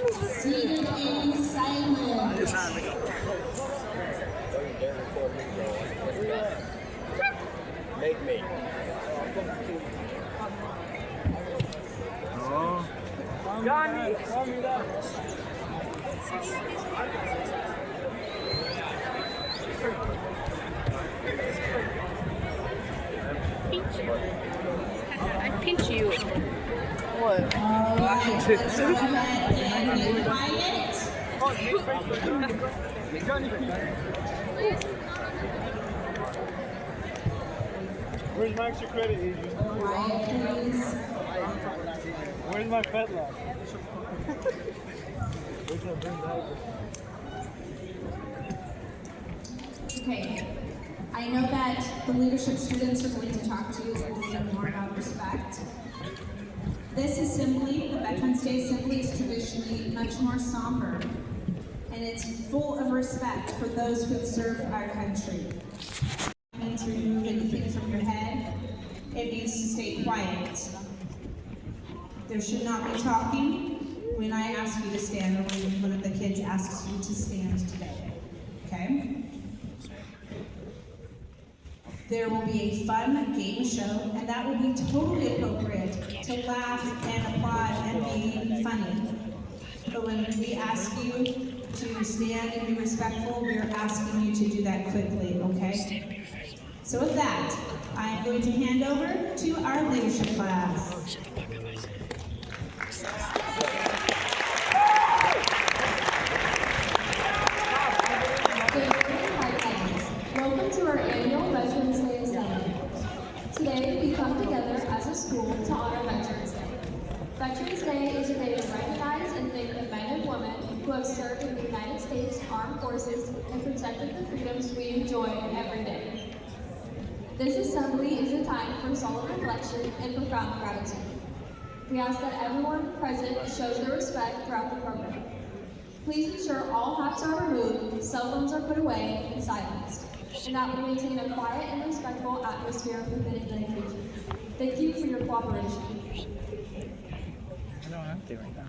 Seated in silence. Make me. Oh. Johnny! I pinch you. What? Where's my extra credit, Adrian? Where's my pet lab? Okay, I know that the leadership students are going to talk to you a little bit more about respect. This assembly, the Veterans Day Assembly, is traditionally much more somber, and it's full of respect for those who have served our country. It means remove anything from your head. It means to stay quiet. There should not be talking when I ask you to stand or when one of the kids asks you to stand today, okay? There will be a fun game show, and that will be totally appropriate to laugh and applaud and be funny. But when we ask you to stand and be respectful, we are asking you to do that quickly, okay? So with that, I am going to hand over to our leadership class. Welcome to our annual Veterans Day Assembly. Today, we come together as a school to honor Veterans Day. Veterans Day is a day to recognize and thank the men and women who have served in the United States Armed Forces and protected the freedoms we enjoy every day. This assembly is a time for solemn reflection and profound gratitude. We ask that everyone present shows their respect throughout the program. Please ensure all hats are removed, cell phones are put away, and silenced, and that we maintain a quiet and respectful atmosphere for the occasion. Thank you for your cooperation. I don't have to right now.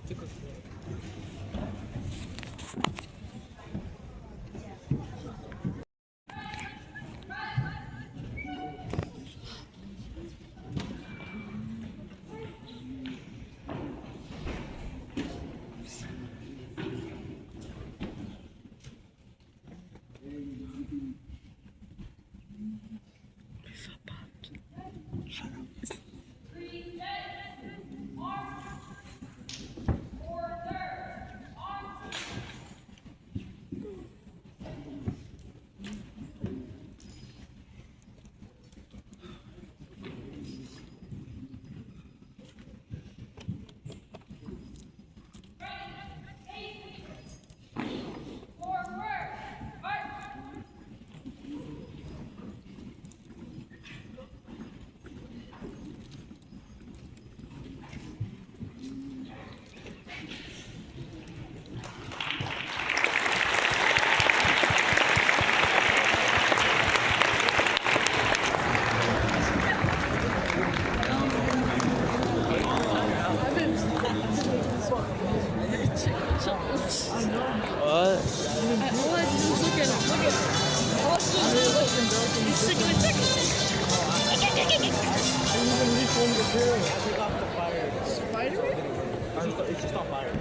It's just on fire.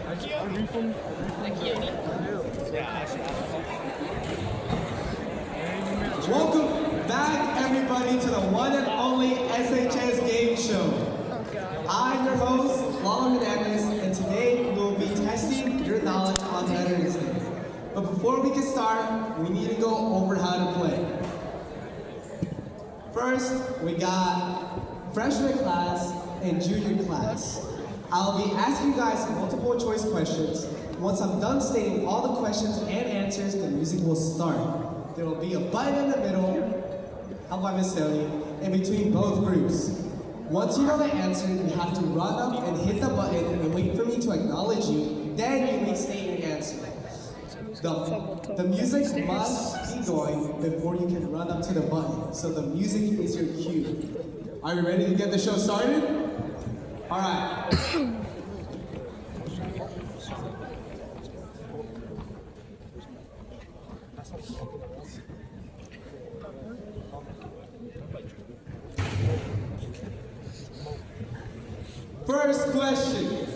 Welcome back, everybody, to the one and only SHS game show. I'm your host, Lala Hernandez, and today we will be testing your knowledge on Veterans Day. But before we can start, we need to go over how to play. First, we got freshman class and junior class. I'll be asking you guys multiple choice questions. Once I'm done stating all the questions and answers, the music will start. There will be a button in the middle, held by Miss Sally, in between both groups. Once you know the answer, you have to run up and hit the button and wait for me to acknowledge you, then you may state your answer. The music must be going before you can run up to the button, so the music is your cue. Are you ready to get the show started? All right. First question.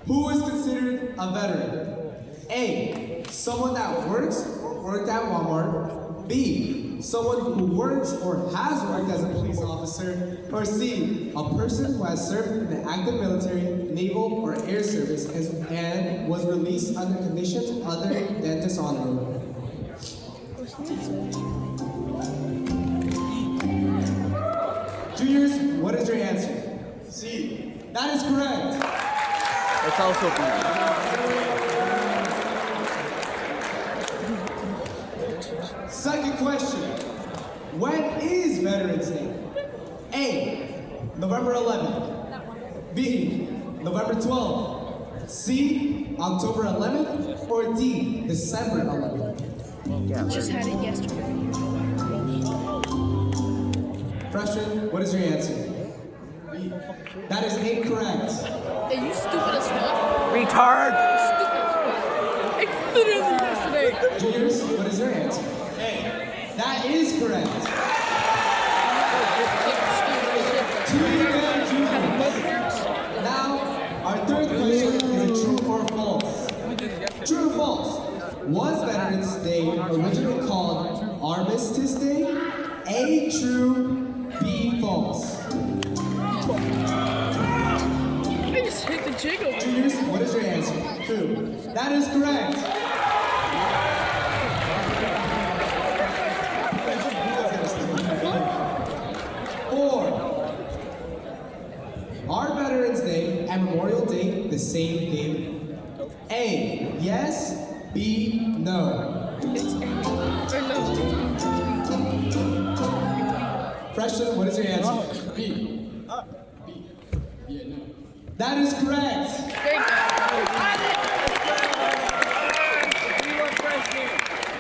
Who is considered a veteran? A, someone that works or worked at Walmart. B, someone who works or has worked as a police officer. Or C, a person who has served in the active military, naval, or air service and was released under conditions other than dishonorable. Juniors, what is your answer? C. That is correct. It's also B. Second question. When is Veterans Day? A, November 11th. B, November 12th. C, October 11th. Or D, December 11th. Just had it yesterday. Freshman, what is your answer? B. That is incorrect. Hey, you stupid as fuck. Retard! Stupid as fuck. It's literally yesterday. Juniors, what is your answer? A. That is correct. Two again, juniors. Now, our third question is a true or false. True or false? Was Veterans Day originally called Armistice Day? A, true, B, false. I just hit the jiggle. Juniors, what is your answer? True. That is correct. Four. Are Veterans Day and Memorial Day the same day? A, yes. B, no. Or no. Freshman, what is your answer? B. B. Yeah, no. That is correct. Thank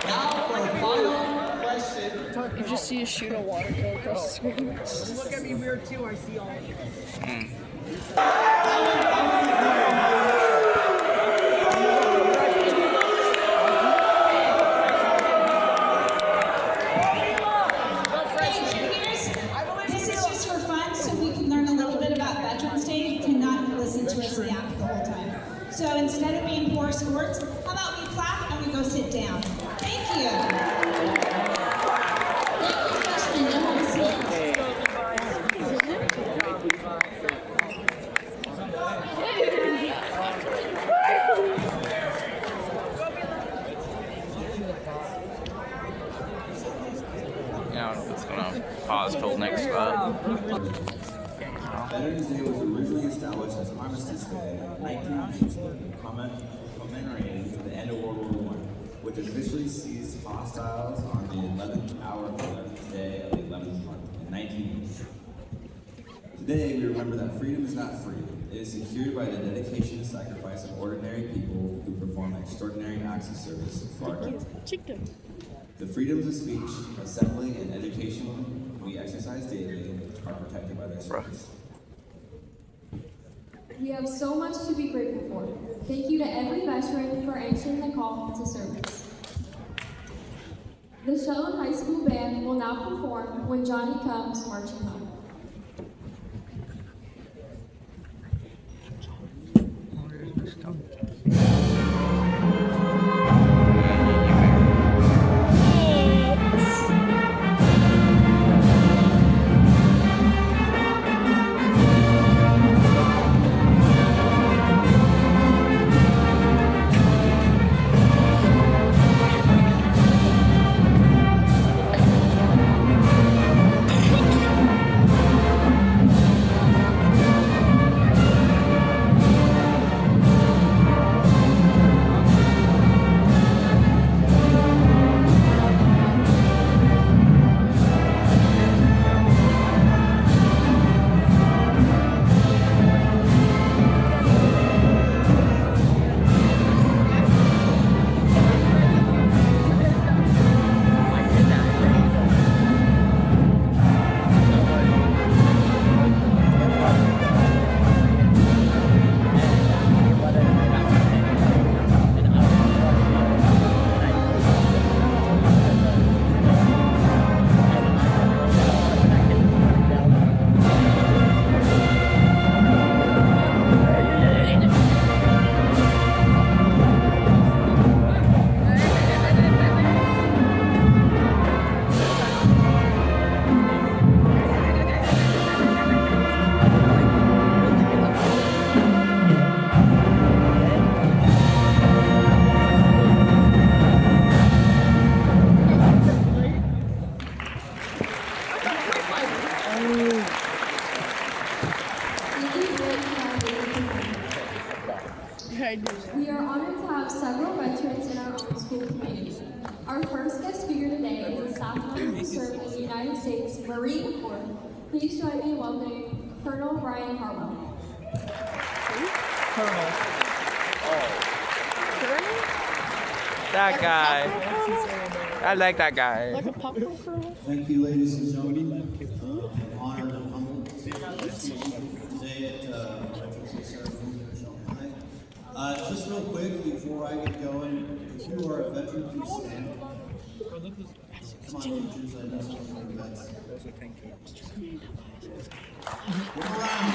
Now for a final question. you. You just see a shoot of water go across the screen. Look at me weird too, I see all of you. This is just for fun, so we can learn a little bit about Veterans Day. You cannot listen to us yap the whole time. So instead of being poor sports, how about we clap and we go sit down? Thank you. Thank you, freshmen. You'll have a seat. Yeah, it's gonna pause till next Veterans Day was originally established as Armistice Day in 1919, commemorating the end of World War I, which officially ceased hostiles on the 11th hour of the 11th day of the 11th month in 1980. Today, we remember that freedom is not free. It is secured by the dedication and sacrifice of ordinary people who perform extraordinary acts of service for our country. Chicken. The freedoms of speech, assembly, and education we exercise daily are protected by their service. We have so much to be grateful for. Thank you to every veteran for answering the call to service. The Shelton High School Band will now perform When Johnny Comes Marching Home. We are honored to have several veterans in our own school community. Our first guest speaker today is a staff member who served in the United States Marine Corps. Please join me in welcoming Colonel Brian Harwell. Colonel. That guy. I like that guy. Like a popcorn kernel? Thank you, ladies and gentlemen. I'm honored and humbled to be today at Veterans Day ceremony here at Shelton High. Just real quick before I get going, if you are a veteran, please stand. Come on, teachers, I know some of you are vets. Look around.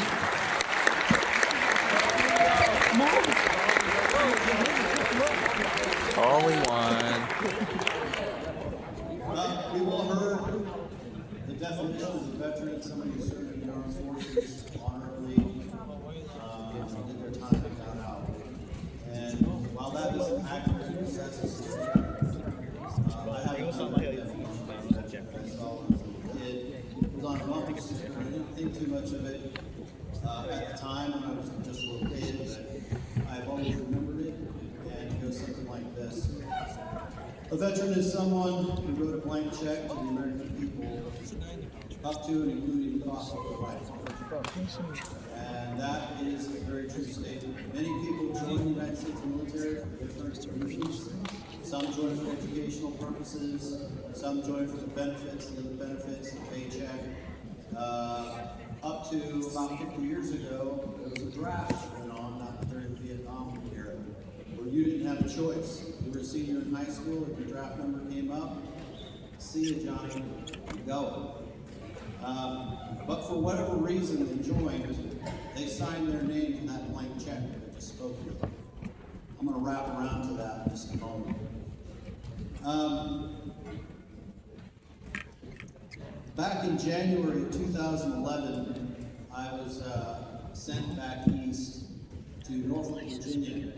Only one. We've all heard the definition of a veteran, somebody who served in the armed forces honorably, did their time and got out. And while that is an accurate assessment, I haven't done that definition of a veteran. I saw when I was a kid. It was on a bumper sticker. I didn't think too much of it at the time when I was just a little kid, but I've always remembered it, and it goes something like this. A veteran is someone who wrote a blank check to the American people up to and including the cost of their life. And that is a very true statement. Many people join the United States military for different reasons. Some join for educational purposes, some join for the benefits, the benefits, the paycheck. Up to about 50 years ago, there was a draft that went on, not during the Vietnam era, where you didn't have a choice. You were a senior in high school, if your draft number came up, see you, Johnny, go. But for whatever reason they joined, they signed their name in that blank check that I just spoke of. I'm going to wrap around to that in just a moment. Back in January of 2011, I was sent back east to Norfolk, Virginia.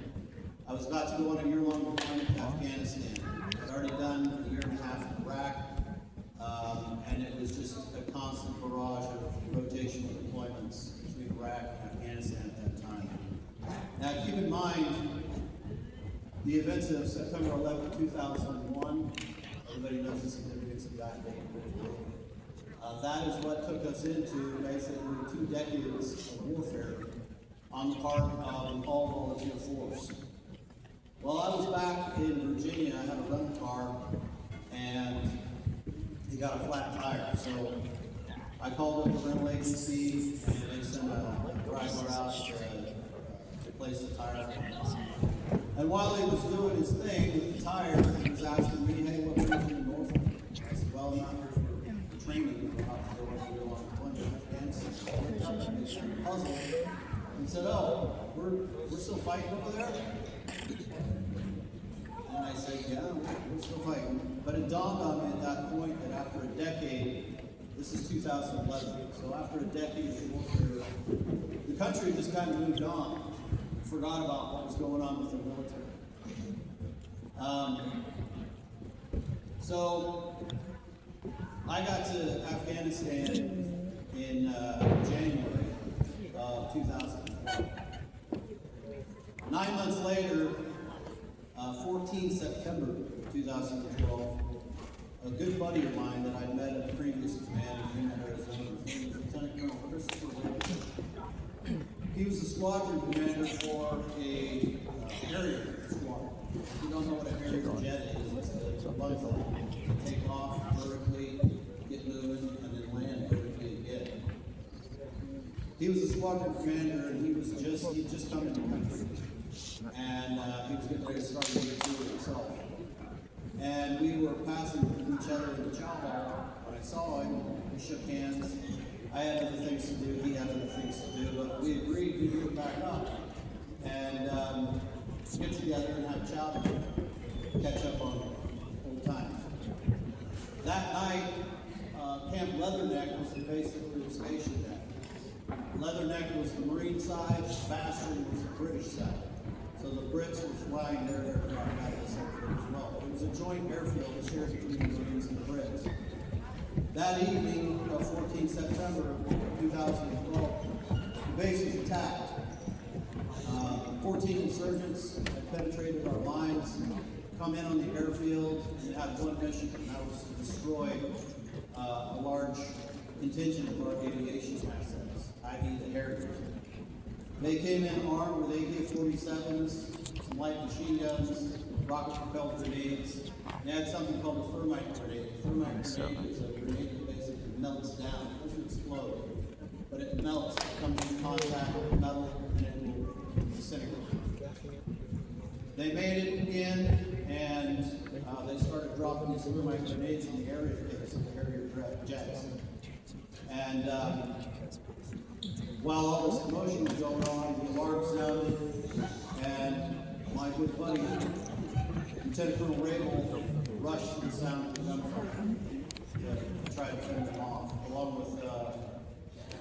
I was about to go on a year-long deployment to Afghanistan. I'd already done a year and a half in Iraq, and it was just a constant barrage of rotational deployments between Iraq and Afghanistan at that time. Now keep in mind, the events of September 11, 2001, everybody knows the significance of that date. That is what took us into basically 2 decades of warfare on the part of the all-volunteer force. Well, I was back in Virginia. I had a rental car, and he got a flat tire. So I called up the rental agency, and they sent a driver out to replace the tire. And while he was doing his thing with the tire, he was asking me, "Hey, what brings you to Norfolk?" I said, "Well, I'm not here for training. We're about to go on deployment in Afghanistan." Puzzled. He said, "Oh, we're still fighting over there?" And I said, "Yeah, we're still fighting." But it dawned on me at that point that after a decade, this is 2011, so after a decade of warfare, the country just kind of moved on, forgot about what was going on with the military. So I got to Afghanistan in January of 2012. 9 months later, 14 September 2012, a good buddy of mine that I'd met at the previous command in Greenwood, Arizona, his name was Lieutenant Colonel Christopher Wilson. He was the squadron commander for a Harrier squadron. If you don't know what a Harrier jet is, it's a bundle. Take off vertically, get moving, and then land vertically again. He was the squadron commander, and he'd just come into the country. And he was getting ready to start a year two himself. And we were passing each other in the chow hall. When I saw him, we shook hands. I had other things to do, he had other things to do, but we agreed we'd go back up and get together and have chow together, catch up on old times. That night, Camp Leatherneck was the base that we were stationed at. Leatherneck was the Marine side, Bastion was the British side. So the Brits were flying their aircraft out of this airfield as well. It was a joint airfield shared between the Marines and the Brits. That evening of 14 September 2012, the base was attacked. 14 insurgents had penetrated our lines, come in on the airfield, and had one mission, and that was to destroy a large contingent of our aviation assets, i.e. the Harriers. They came in armed with AK-47s, some light machine guns, rocket-propelled grenades. They had something called a thermite grenade. A thermite grenade is a grenade that basically melts down. It doesn't explode, but it melts, it comes in contact with metal, and it will disintegrate. They made it in, and they started dropping these thermite grenades in the area because of the Harrier jets. And while all this commotion was going on, the alarm sounded, and my good buddy, Lieutenant Colonel Rabel, rushed to the sound of the gunfire to try to fend them off, along with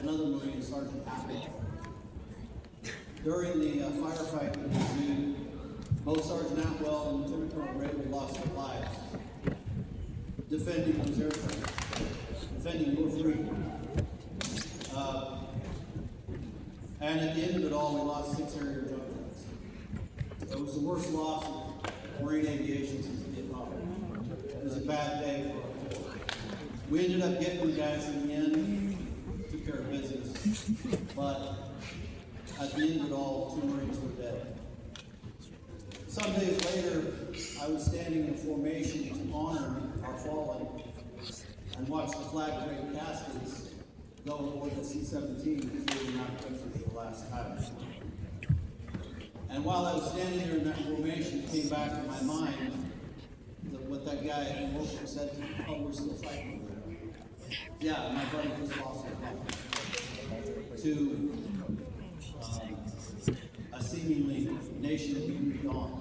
another Marine, Sergeant Apple. During the firefight that ensued, both Sergeant Atwell and Lieutenant Colonel Rabel lost their lives defending those airplanes, defending your freedom. And at the end of it all, we lost 6 Harrier jump jets. It was the worst loss of Marine aviation since Vietnam. It was a bad day for our Corps. We ended up getting the guys in the end, took care of business, but at the end of it all, 2 Marines were dead. Some days later, I was standing in formation to honor our fallen and watch the flag parade caskets go aboard the C-17 flying out of country for the last time. And while I was standing there in that formation, it came back to my mind that what that guy in Wilson said, oh, we're still fighting. Yeah, my buddy just lost his life to a seemingly nation that we moved on.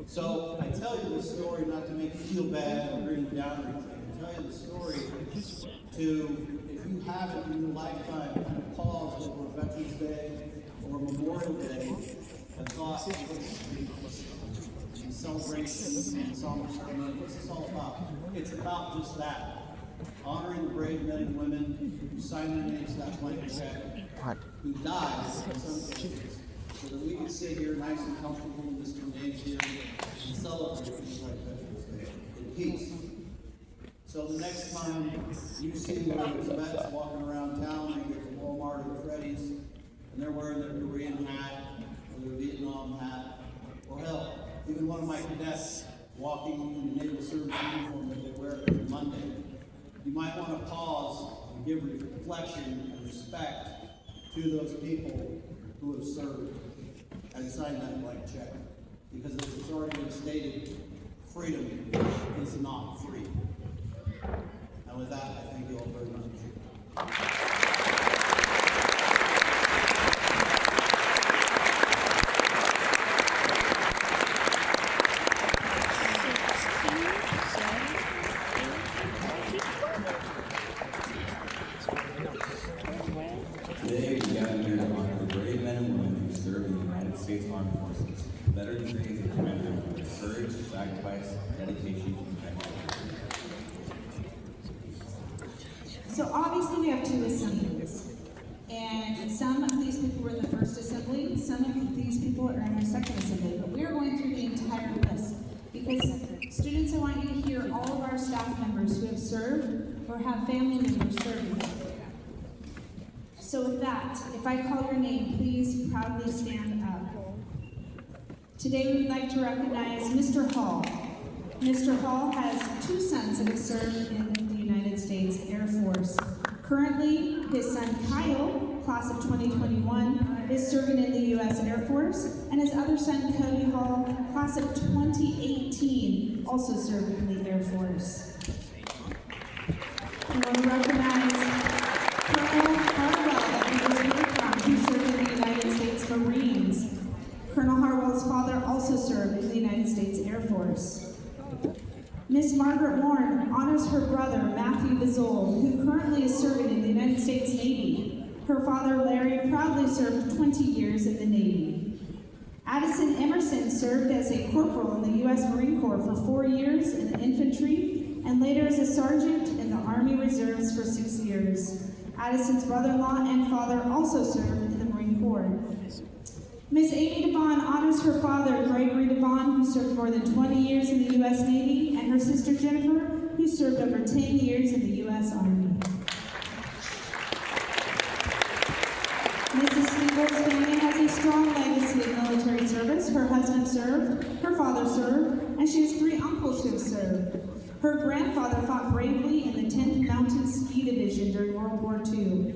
So I tell you this story not to make you feel bad or bring you down or anything. I tell you the story to, if you haven't in your lifetime kind of paused over Veterans Day or Memorial Day and thought, these celebrations and somber ceremony, what's this all about? It's about just that. Honoring the brave men and women who signed their names to that blank check, who died in some cases, so that we can sit here nice and comfortable in this gymnasium and celebrate things like Veterans Day in peace. So the next time you see one of those vets walking around town, maybe at the Walmart or the Freddy's, and they're wearing their Korean hat or their Vietnam hat, or hell, even one of my cadets walking in the naval service uniform that they wear every Monday, you might want to pause and give reflection and respect to those people who have served and signed that blank check. Because as it's already been stated, freedom is not free. And with that, I thank you all very much. Today, we gather here to honor the brave men and women who serve in the United States Armed Forces. Veterans Day is a reminder of their courage, sacrifice, dedication, and commitment. So obviously we have 2 assemblies, and some of these people were in the first assembly, some of these people are in our second assembly, but we are going through the entire list because students, I want you to hear all of our staff members who have served or have family members serving. So with that, if I call your name, please proudly stand up. Today we'd like to recognize Mr. Hall. Mr. Hall has 2 sons that have served in the United States Air Force. Currently, his son Kyle, class of 2021, is serving in the U.S. Air Force, and his other son Cody Hall, class of 2018, also served in the Air Force. I want to recognize Colonel Harwell, who served in the United States Marines. Colonel Harwell's father also served in the United States Air Force. Miss Margaret Warren honors her brother, Matthew Bizol, who currently is serving in the United States Navy. Her father, Larry, proudly served 20 years in the Navy. Addison Emerson served as a corporal in the U.S. Marine Corps for 4 years in the infantry, and later as a sergeant in the Army Reserves for 6 years. Addison's brother-in-law and father also served in the Marine Corps. Miss Amy Devon honors her father, Gregory Devon, who served more than 20 years in the U.S. Navy, and her sister, Jennifer, who served over 10 years in the U.S. Army. Mrs. Sweetwood's family has a strong legacy of military service. Her husband served, her father served, and she has 3 uncles who have served. Her grandfather fought bravely in the 10th Mountain Ski Division during World War II.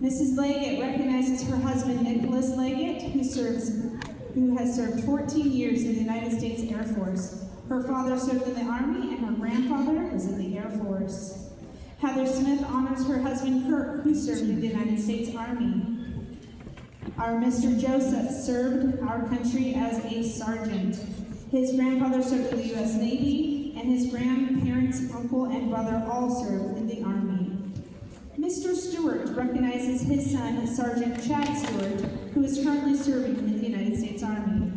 Mrs. Leggett recognizes her husband, Nicholas Leggett, who has served 14 years in the United States Air Force. Her father served in the Army, and her grandfather was in the Air Force. Heather Smith honors her husband, Kirk, who served in the United States Army. Our Mr. Joseph served our country as a sergeant. His grandfather served in the U.S. Navy, and his grandparents, uncle, and brother all served in the Army. Mr. Stewart recognizes his son, Sergeant Chad Stewart, who is currently serving in the United States Army.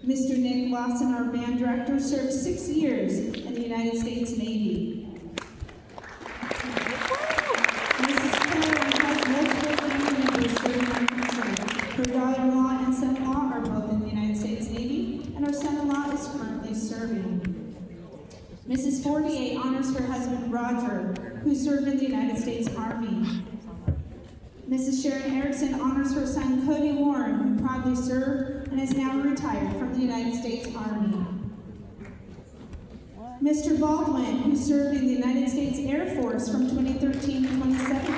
Mr. Nick Lawson, our band director, served 6 years in the United States Navy. Mrs. Keller has multiple family members serving our country. Her daughter-in-law and son-in-law are both in the United States Navy, and her son-in-law is currently serving. Mrs. Fortier honors her husband, Roger, who served in the United States Army. Mrs. Sharon Erickson honors her son, Cody Warren, who proudly served and is now retired from the United States Army. Mr. Baldwin, who served in the United States Air Force from 2013 to 2017.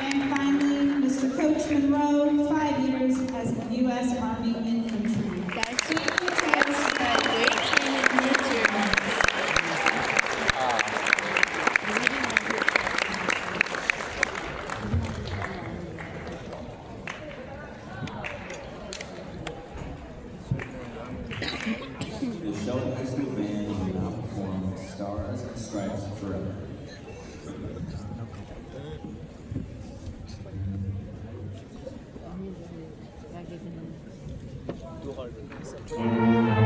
And finally, Mr. Coach Monroe, 5 years as a U.S. Army infantry. The Sheldon High School band will now perform Stars and Stripes Forever. Too hard.